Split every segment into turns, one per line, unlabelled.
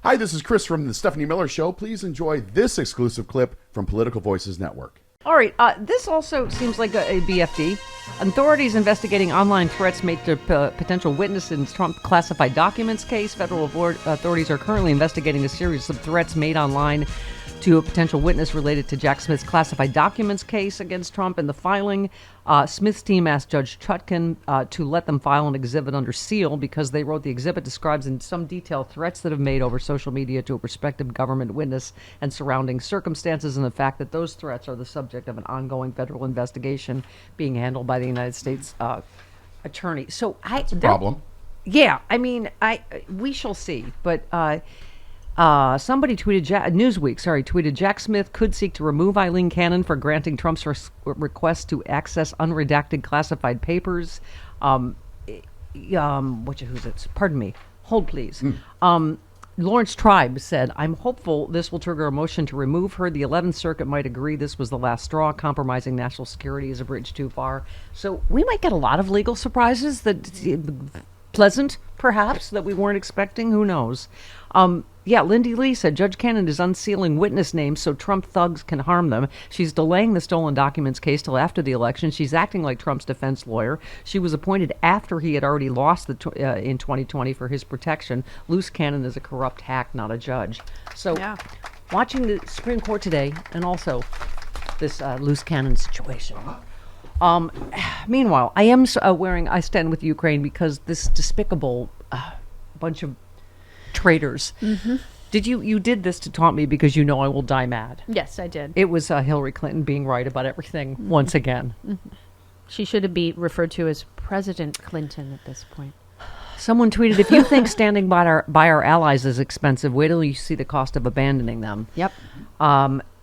Hi, this is Chris from the Stephanie Miller Show. Please enjoy this exclusive clip from Political Voices Network.
All right, this also seems like a BFD. Authorities investigating online threats made to potential witnesses in Trump classified documents case. Federal authorities are currently investigating a series of threats made online to a potential witness related to Jack Smith's classified documents case against Trump. In the filing, Smith's team asked Judge Chutkan to let them file an exhibit under seal because they wrote the exhibit describes in some detail threats that have made over social media to a prospective government witness and surrounding circumstances, and the fact that those threats are the subject of an ongoing federal investigation being handled by the United States attorney. So
That's a problem.
Yeah, I mean, we shall see, but somebody tweeted, tweeted Jack Smith could seek to remove Eileen Cannon for granting Trump's request to access unredacted classified papers. Who's it? Pardon me. Hold, please. Lawrence Tribe said, I'm hopeful this will trigger a motion to remove her. The 11th Circuit might agree this was the last straw. Compromising national security is a bridge too far. So we might get a lot of legal surprises that pleasant, perhaps, that we weren't expecting. Who knows? Lindy Lee said Judge Cannon is unsealing witness names so Trump thugs can harm them. She's delaying the stolen documents case till after the election. She's acting like Trump's defense lawyer. She was appointed after he had already lost in 2020 for his protection. Loose Cannon is a corrupt hack, not a judge. So, watching the Supreme Court today, and also this Loose Cannon situation. Meanwhile, I am wearing I Stand With Ukraine because this despicable bunch of traitors. Mm-hmm. You did this to taunt me because you know I will die mad.
Yes, I did.
It was Hilary Clinton being right about everything once again.
Mm-hmm. She should be referred to as President Clinton at this point.
Someone tweeted, if you think standing by our allies is expensive, wait till you see the cost of abandoning them.
Yep.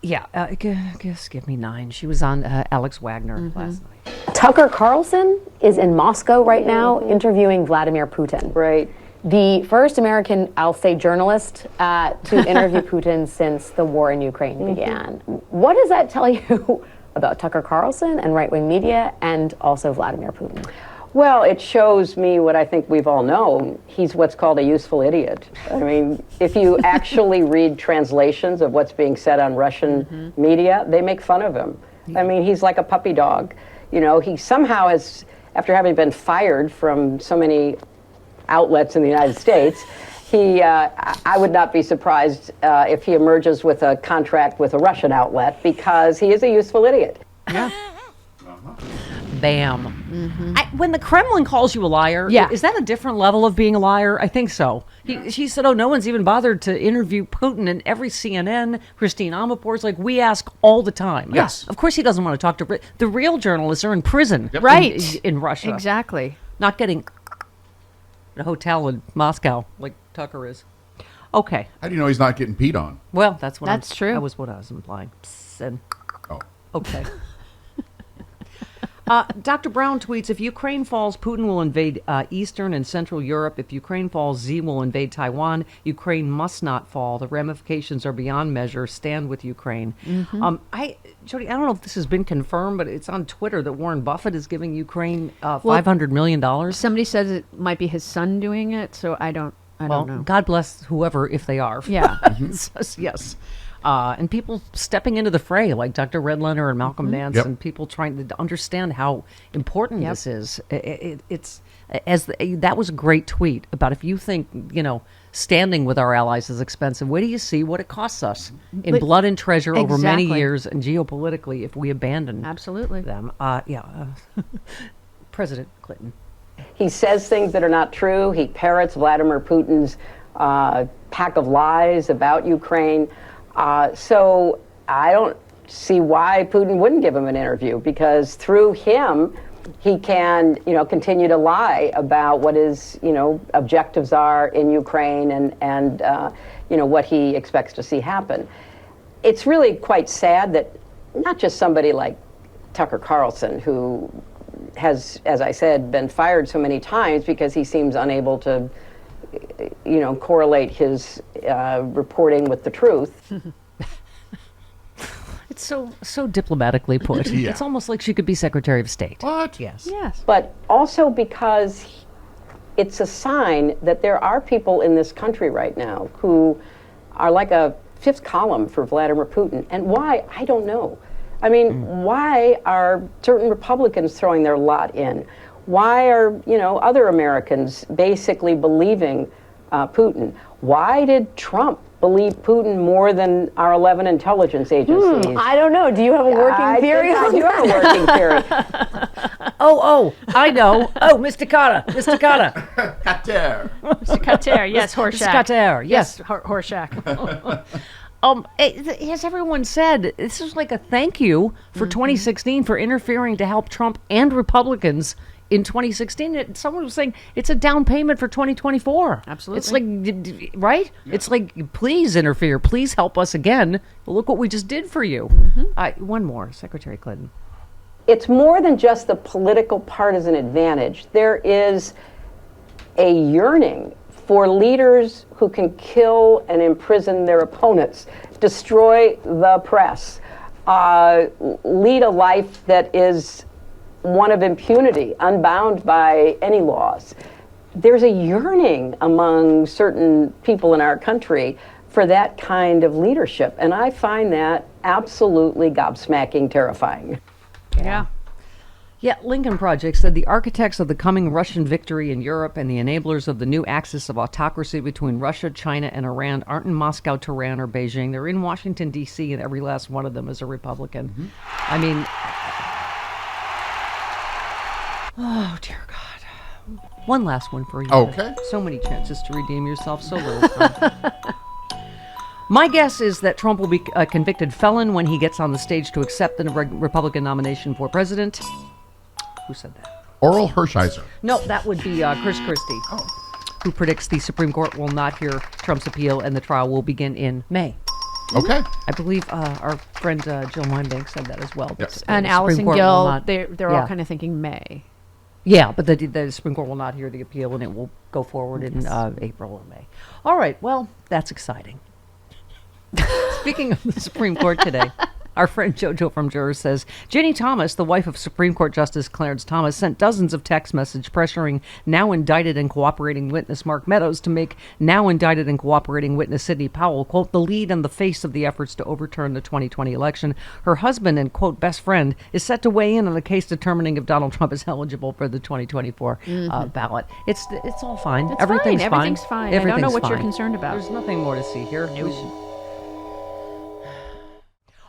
Guess give me 9. She was on Alex Wagner last night.
Tucker Carlson is in Moscow right now interviewing Vladimir Putin.
Right.
The first American, I'll say, journalist to interview Putin since the war in Ukraine began. What does that tell you about Tucker Carlson and right-wing media and also Vladimir Putin?
Well, it shows me what I think we've all known. He's what's called a useful idiot. I mean, if you actually read translations of what's being said on Russian media, they make fun of him. I mean, he's like a puppy dog. You know, he somehow has, after having been fired from so many outlets in the United States, I would not be surprised if he emerges with a contract with a Russian outlet because he is a useful idiot.
Yeah. Bam. When the Kremlin calls you a liar, is that a different level of being a liar? I think so. She said, no one's even bothered to interview Putin, and every CNN, Christine Amanpour's like, we ask all the time.
Yes.
Of course he doesn't want to talk to... The real journalists are in prison.
Yep.
Right.
In Russia.
Exactly.
Not getting a hotel in Moscow like Tucker is. Okay.
How do you know he's not getting peed on?
Well, that's
true.
That was what I was implying. Psst, and okay. Dr. Brown tweets, if Ukraine falls, Putin will invade Eastern and Central Europe. If Ukraine falls, Xi will invade Taiwan. Ukraine must not fall. The ramifications are beyond measure. Stand with Ukraine. Jody, I don't know if this has been confirmed, but it's on Twitter that Warren Buffett is giving Ukraine $500 million.
Somebody says it might be his son doing it, so I don't know.
God bless whoever, if they are.
Yeah.
Yes. And people stepping into the fray, like Dr. Redlener and Malcolm Nance, and people trying to understand how important this is. That was a great tweet about if you think, standing with our allies is expensive, where do you see what it costs us in blood and treasure over many years and geopolitically if we abandon them? President Clinton.
He says things that are not true. He parrots Vladimir Putin's pack of lies about Ukraine. So I don't see why Putin wouldn't give him an interview, because through him, he can, continue to lie about what his, objectives are in Ukraine and what he expects to see happen. It's really quite sad that not just somebody like Tucker Carlson, who has, as I said, been fired so many times because he seems unable to correlate his reporting with the truth.
It's so diplomatically put.
Yeah.
It's almost like she could be Secretary of State.
What?
Yes.
Yes.
But also because it's a sign that there are people in this country right now who are like a fifth column for Vladimir Putin. And why? I don't know. I mean, why are certain Republicans throwing their lot in? Why are, other Americans basically believing Putin? Why did Trump believe Putin more than our 11 intelligence agencies?
I don't know. Do you have a working theory?
I do have a working theory.
I know. Oh, Mr. Carter.
Qatar.
Mr. Qatar, yes, Horshack.
Qatar, yes.
Horshack.
As everyone said, this is like a thank you for 2016 for interfering to help Trump and Republicans in 2016. Someone was saying it's a down payment for 2024.
Absolutely.
It's like, right? Yeah. It's like, please interfere. Please help us again. Look what we just did for you. One more, Secretary Clinton.
It's more than just the political partisan advantage. There is a yearning for leaders who can kill and imprison their opponents, destroy the press, lead a life that is one of impunity, unbound by any laws. There's a yearning among certain people in our country for that kind of leadership, and I find that absolutely gobsmacking terrifying.
Yeah.
Yeah, Lincoln Project said the architects of the coming Russian victory in Europe and the enablers of the new axis of autocracy between Russia, China, and Iran aren't in Moscow, Tehran, or Beijing. They're in Washington, D.C., and every last one of them is a Republican. I mean, oh, dear God. One last one for you.
Okay.
So many chances to redeem yourself, so little time. My guess is that Trump will be a convicted felon when he gets on the stage to accept the Republican nomination for president. Who said that?
Oral Hershiser.
No, that would be Chris Christie, who predicts the Supreme Court will not hear Trump's appeal and the trial will begin in May.
Okay.
I believe our friend Jill Weinbank said that as well.
Yes.
And
the
Allison
Supreme Court will
Gill,
not-
they're all kind of thinking May.
Yeah, but the Supreme Court will not hear the appeal and it will go forward in April or May. All right, well, that's exciting. Speaking of the Supreme Court today, our friend JoJo from Jurors says, Ginny Thomas, the wife of Supreme Court Justice Clarence Thomas, sent dozens of text messages pressuring now indicted and cooperating witness Mark Meadows to make now indicted and cooperating witness Sidney Powell, quote, the lead and the face of the efforts to overturn the 2020 election. Her husband and, quote, best friend is set to weigh in on the case determining if Donald Trump is eligible for the 2024 ballot. It's all fine.
It's
Everything's
fine. Everything's fine. I don't know what you're concerned about.
There's nothing more to see here. We should...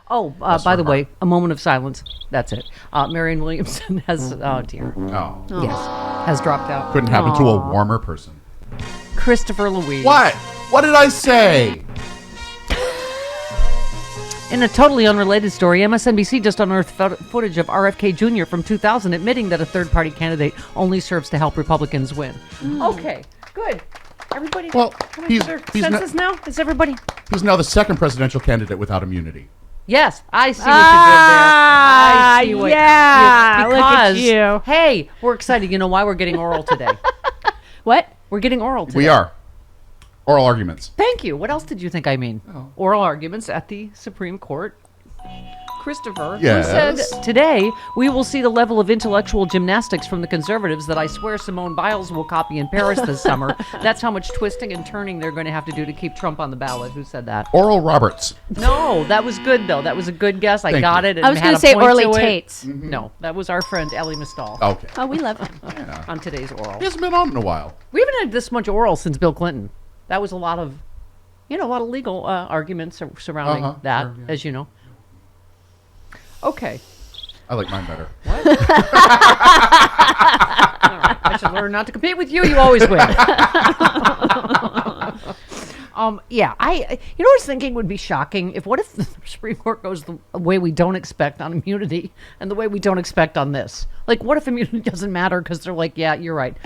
Oh, by the way, a moment of silence. That's it. Marianne Williamson has, oh dear,
Oh.
yes, has dropped out.
Couldn't happen to a warmer person.
Christopher Louise.
What? What did I say?
In a totally unrelated story, MSNBC just unearthed footage of RFK Jr. from 2000 admitting that a third-party candidate only serves to help Republicans win. Okay, good. Everybody,
Well,
coming
he's-
to their
he's
senses now? Is everybody?
He's now the second presidential candidate without immunity.
Yes, I see what you did there. I see what
yeah, look at
because,
you.
hey, we're excited. You know why we're getting oral today?
What?
We're getting oral today.
We are. Oral arguments.
Thank you. What else did you think I mean? Oral arguments at the Supreme Court. Christopher,
Yes.
who said today we will see the level of intellectual gymnastics from the conservatives that I swear Simone Biles will copy in Paris this summer. That's how much twisting and turning they're going to have to do to keep Trump on the ballot. Who said that?
Oral Roberts.
No, that was good though. That was a good guess. I
Thank
got
you.
it. And
I was
had
going
a
to say
point
Orly
to it.
Tates.
No, that was our friend Ellie Mistal
Okay.
Oh, we love him.
on today's oral.
He hasn't been on in a while.
We haven't had this much oral since Bill Clinton. That was a lot of, a lot of legal arguments surrounding that,
sure, yeah.
as you know. Okay.
I like mine better.
All right. I should learn not to compete with you. You always win. Yeah, I was thinking would be shocking if what if the Supreme Court goes the way we don't expect on immunity and the way we don't expect on this? Like, what if immunity doesn't matter because they're like, yeah, you're right.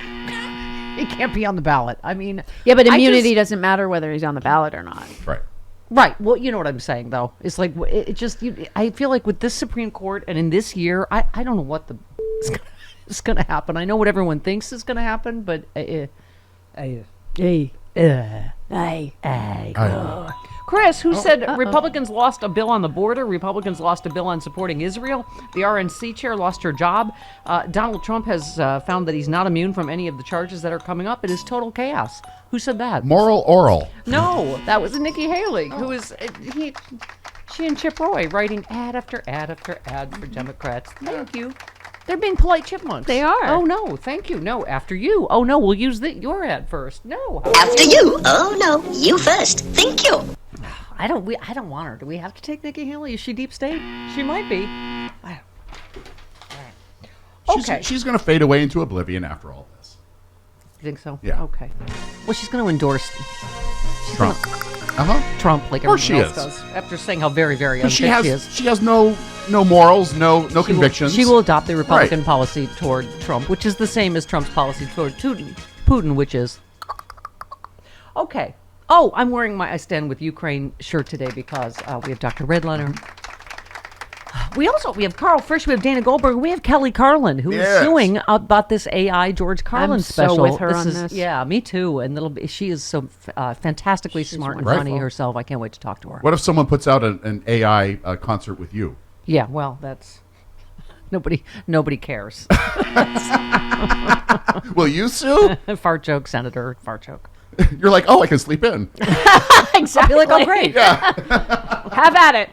He can't be on the ballot. I mean,
Yeah, but
I
immunity
just-
doesn't matter whether he's on the ballot or not.
Right.
Right. Well, you know what I'm saying, though. It's like it just. I feel like with this Supreme Court and in this year, I don't know what is going to happen. I know what everyone thinks is going to happen, but Chris, who said Republicans lost a bill on the border, Republicans lost a bill on supporting Israel, the RNC chair lost her job. Donald Trump has found that he's not immune from any of the charges that are coming up. It is total chaos. Who said that?
Moral oral.
No, that was Nikki Haley, who is she and Chip Roy writing ad after ad after ad for Democrats. Thank you. They're being polite chipmunks.
They are.
Oh no, thank you. No, after you. Oh no, we'll use your ad first. No.
After you. Oh no, you first. Thank you.
I don't want her. Do we have to take Nikki Haley? Is she deep state? She might be. Okay.
She's going to fade away into oblivion after all this.
You think so?
Yeah.
Okay. Well, she's going to endorse
Trump.
Trump like
course
everyone
she
else
is.
does. After saying how very, very unfit
She
is.
She has no morals, no convictions.
She will adopt the Republican
Right.
policy toward Trump, which is the same as Trump's policy toward Putin, which is okay. Oh, I'm wearing my I Stand With Ukraine shirt today because we have Dr. Redlener. We have Carl Frisch, we have Dana Goldberg, we have Kelly Carlin, who is
Yes.
suing about this AI George Carlin
I'm so
special.
with her on this.
Yeah, me too. And she is so fantastically smart and
wonderful.
funny herself. I can't wait to talk to her.
What if someone puts out an AI concert with you?
Yeah, well, that's nobody cares.
Will you sue?
Fart joke, Senator. Fart joke.
You're like, oh, I can sleep in.
Exactly.
I'll be like, oh, great.
Have at it.